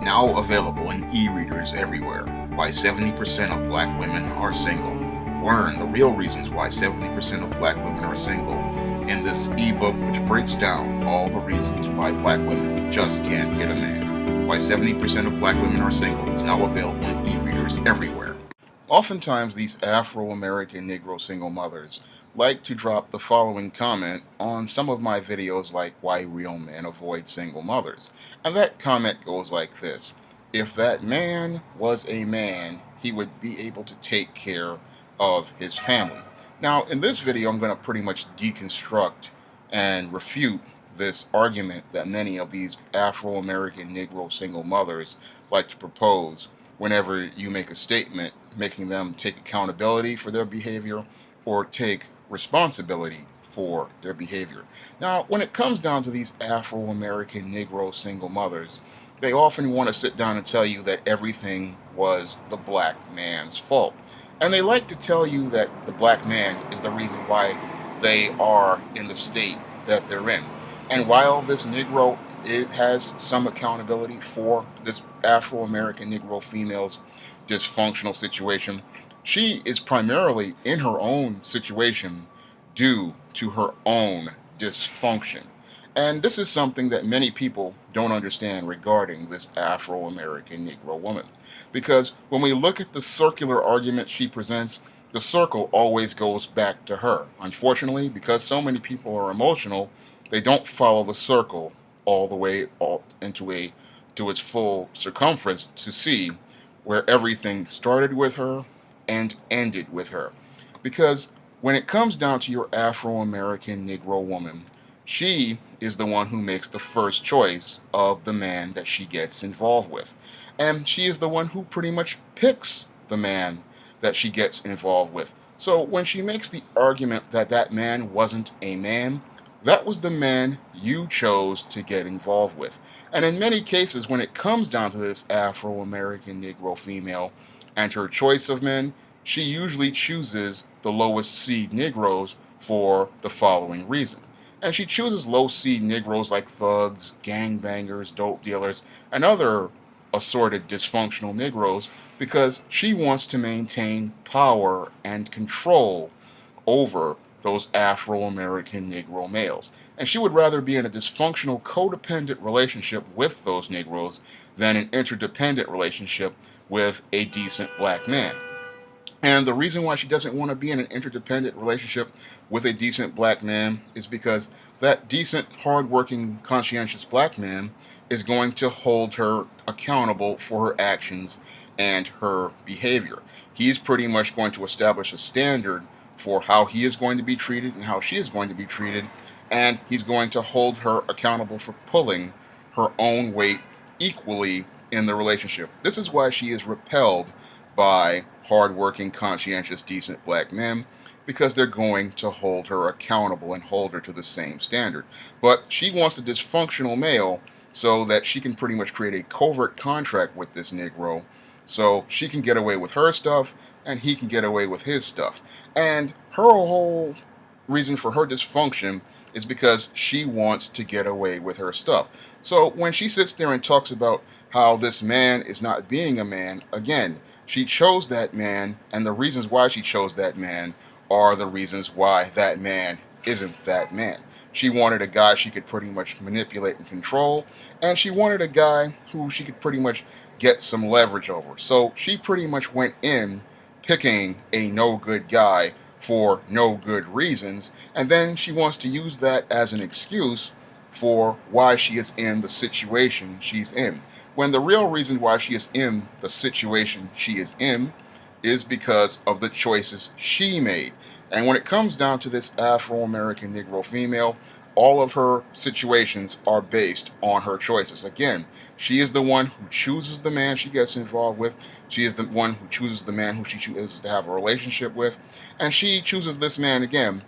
now available in e-readers everywhere. Why 70% of black women are single. Learn the real reasons why 70% of black women are single in this ebook, which breaks down all the reasons why black women just can't get a man. Why 70% of black women are single is now available in e-readers everywhere. Oftentimes, these Afro-American Negro single mothers like to drop the following comment on some of my videos, like why real men avoid single mothers. And that comment goes like this: if that man was a man, he would be able to take care of his family. Now, in this video, I'm going to pretty much deconstruct and refute this argument that many of these Afro-American Negro single mothers like to propose whenever you make a statement, making them take accountability for their behavior or take responsibility for their behavior. Now, when it comes down to these Afro-American Negro single mothers, they often want to sit down and tell you that everything was the black man's fault. And they like to tell you that the black man is the reason why they are in the state that they're in. And while this Negro, it has some accountability for this Afro-American Negro female's dysfunctional situation, she is primarily in her own situation due to her own dysfunction. And this is something that many people don't understand regarding this Afro-American Negro woman. Because when we look at the circular argument she presents, the circle always goes back to her. Unfortunately, because so many people are emotional, they don't follow the circle all the way to its full circumference to see where everything started with her and ended with her. Because when it comes down to your Afro-American Negro woman, she is the one who makes the first choice of the man that she gets involved with. And she is the one who pretty much picks the man that she gets involved with. So when she makes the argument that that man wasn't a man, that was the man you chose to get involved with. And in many cases, when it comes down to this Afro-American Negro female and her choice of men, she usually chooses the lowest seed Negroes for the following reason. And she chooses low seed Negroes like thugs, gangbangers, dope dealers, and other assorted dysfunctional Negroes because she wants to maintain power and control over those Afro-American Negro males. And she would rather be in a dysfunctional codependent relationship with those Negroes than an interdependent relationship with a decent black man. And the reason why she doesn't want to be in an interdependent relationship with a decent black man is because that decent, hardworking, conscientious black man is going to hold her accountable for her actions and her behavior. He's pretty much going to establish a standard for how he is going to be treated and how she is going to be treated, and he's going to hold her accountable for pulling her own weight equally in the relationship. This is why she is repelled by hardworking, conscientious, decent black men, because they're going to hold her accountable and hold her to the same standard. But she wants a dysfunctional male so that she can pretty much create a covert contract with this Negro so she can get away with her stuff and he can get away with his stuff. And her whole reason for her dysfunction is because she wants to get away with her stuff. So when she sits there and talks about how this man is not being a man, again, she chose that man, and the reasons why she chose that man are the reasons why that man isn't that man. She wanted a guy she could pretty much manipulate and control, and she wanted a guy who she could pretty much get some leverage over. So she pretty much went in picking a no good guy for no good reasons, and then she wants to use that as an excuse for why she is in the situation she's in. When the real reason why she is in the situation she is in is because of the choices she made. And when it comes down to this Afro-American Negro female, all of her situations are based on her choices. Again, she is the one who chooses the man she gets involved with. She is the one who chooses the man who she chooses to have a relationship with. And she chooses this man, again,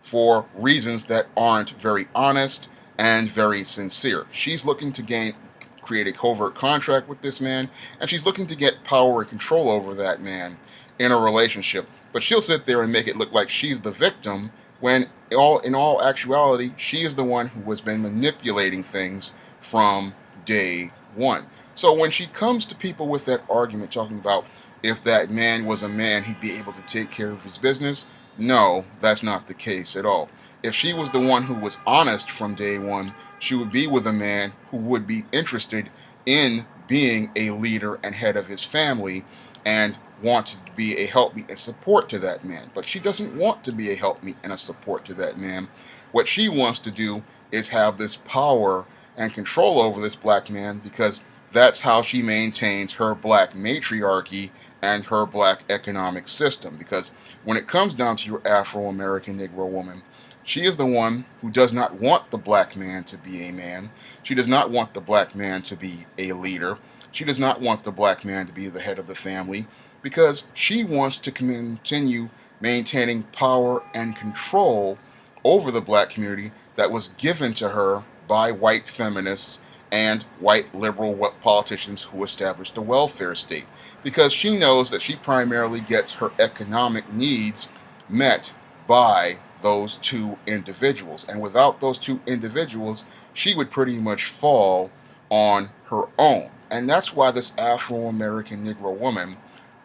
for reasons that aren't very honest and very sincere. She's looking to create a covert contract with this man, and she's looking to get power and control over that man in a relationship. But she'll sit there and make it look like she's the victim when in all actuality, she is the one who has been manipulating things from day one. So when she comes to people with that argument talking about if that man was a man, he'd be able to take care of his business, no, that's not the case at all. If she was the one who was honest from day one, she would be with a man who would be interested in being a leader and head of his family and wanted to be a helpmeet and support to that man. But she doesn't want to be a helpmeet and a support to that man. What she wants to do is have this power and control over this black man because that's how she maintains her black matriarchy and her black economic system. Because when it comes down to your Afro American Negro woman, she is the one who does not want the black man to be a man. She does not want the black man to be a leader. She does not want the black man to be the head of the family because she wants to continue maintaining power and control over the black community that was given to her by white feminists and white liberal politicians who established the welfare state. Because she knows that she primarily gets her economic needs met by those two individuals. And without those two individuals, she would pretty much fall on her own. And that's why this Afro American Negro woman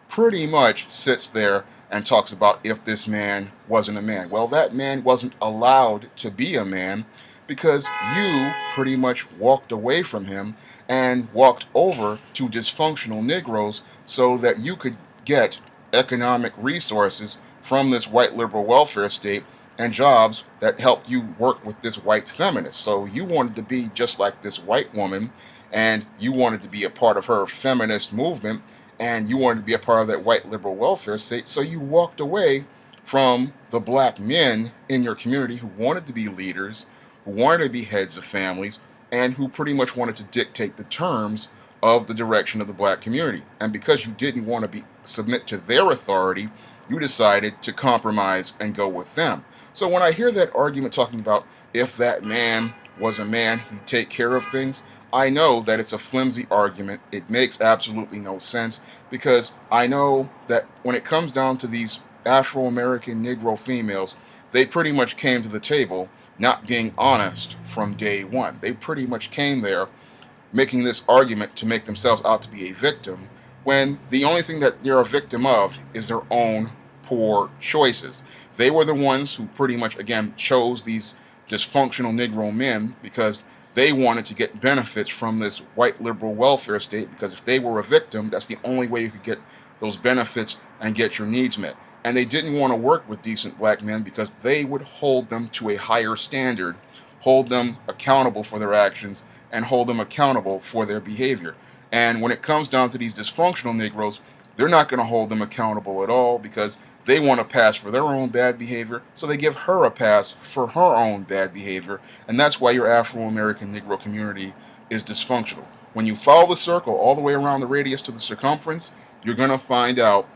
pretty much sits there and talks about if this man wasn't a man. Well, that man wasn't allowed to be a man because you pretty much walked away from him and walked over to dysfunctional Negroes so that you could get economic resources from this white liberal welfare state and jobs that helped you work with this white feminist. So you wanted to be just like this white woman and you wanted to be a part of her feminist movement and you wanted to be a part of that white liberal welfare state. So you walked away from the black men in your community who wanted to be leaders, who wanted to be heads of families, and who pretty much wanted to dictate the terms of the direction of the black community. And because you didn't want to submit to their authority, you decided to compromise and go with them. So when I hear that argument talking about if that man was a man, he'd take care of things, I know that it's a flimsy argument. It makes absolutely no sense because I know that when it comes down to these Afro American Negro females, they pretty much came to the table not being honest from day one. They pretty much came there making this argument to make themselves out to be a victim when the only thing that they're a victim of is their own poor choices. They were the ones who pretty much, again, chose these dysfunctional Negro men because they wanted to get benefits from this white liberal welfare state because if they were a victim, that's the only way you could get those benefits and get your needs met. And they didn't want to work with decent black men because they would hold them to a higher standard, hold them accountable for their actions, and hold them accountable for their behavior. And when it comes down to these dysfunctional Negroes, they're not going to hold them accountable at all because they want a pass for their own bad behavior, so they give her a pass for her own bad behavior, and that's why your Afro-American Negro community is dysfunctional. When you follow the circle all the way around the radius to the circumference, you're going to find out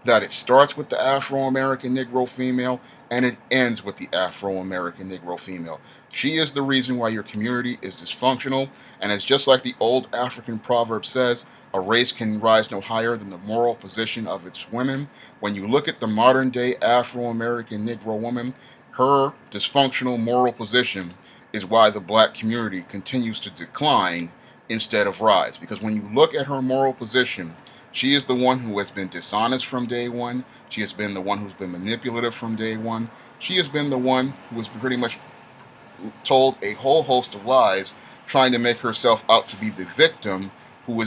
that it starts with the Afro-American Negro female and it ends with the Afro-American Negro female. She is the reason why your community is dysfunctional, and it's just like the old African proverb says, a race can rise no higher than the moral position of its women. When you look at the modern day Afro-American Negro woman, her dysfunctional moral position is why the black community continues to decline instead of rise. Because when you look at her moral position, she is the one who has been dishonest from day one. She has been the one who's been manipulative from day one. She has been the one who has pretty much told a whole host of lies, trying to make herself out to be the victim who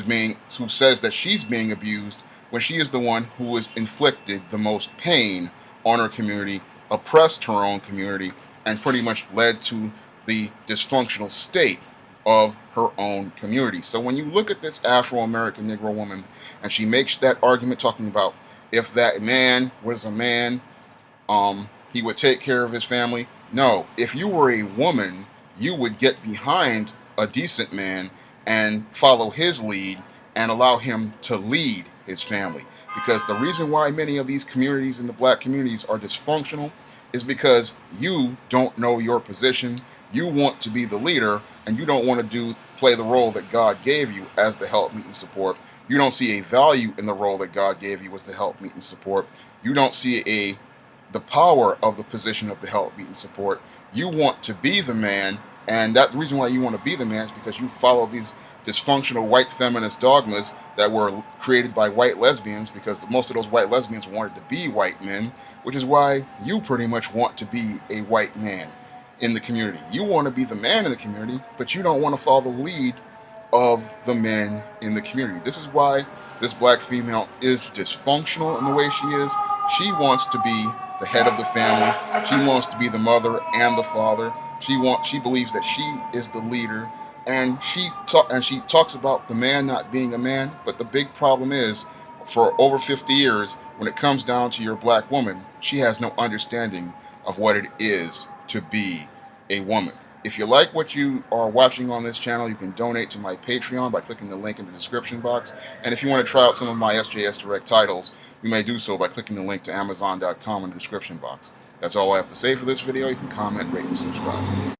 says that she's being abused when she is the one who has inflicted the most pain on her community, oppressed her own community, and pretty much led to the dysfunctional state of her own community. So when you look at this Afro-American Negro woman and she makes that argument talking about if that man was a man, he would take care of his family. No, if you were a woman, you would get behind a decent man and follow his lead and allow him to lead his family. Because the reason why many of these communities in the black communities are dysfunctional is because you don't know your position. You want to be the leader and you don't want to play the role that God gave you as the help, meet, and support. You don't see a value in the role that God gave you as the help, meet, and support. You don't see the power of the position of the help, meet, and support. You want to be the man, and that the reason why you want to be the man is because you follow these dysfunctional white feminist dogmas that were created by white lesbians, because most of those white lesbians wanted to be white men, which is why you pretty much want to be a white man in the community. You want to be the man in the community, but you don't want to follow the lead of the men in the community. This is why this black female is dysfunctional in the way she is. She wants to be the head of the family. She wants to be the mother and the father. She believes that she is the leader, and she talks about the man not being a man. But the big problem is, for over 50 years, when it comes down to your black woman, she has no understanding of what it is to be a woman. If you like what you are watching on this channel, you can donate to my Patreon by clicking the link in the description box. And if you want to try out some of my SJS Direct titles, you may do so by clicking the link to Amazon.com in the description box. That's all I have to say for this video. You can comment, rate, and subscribe.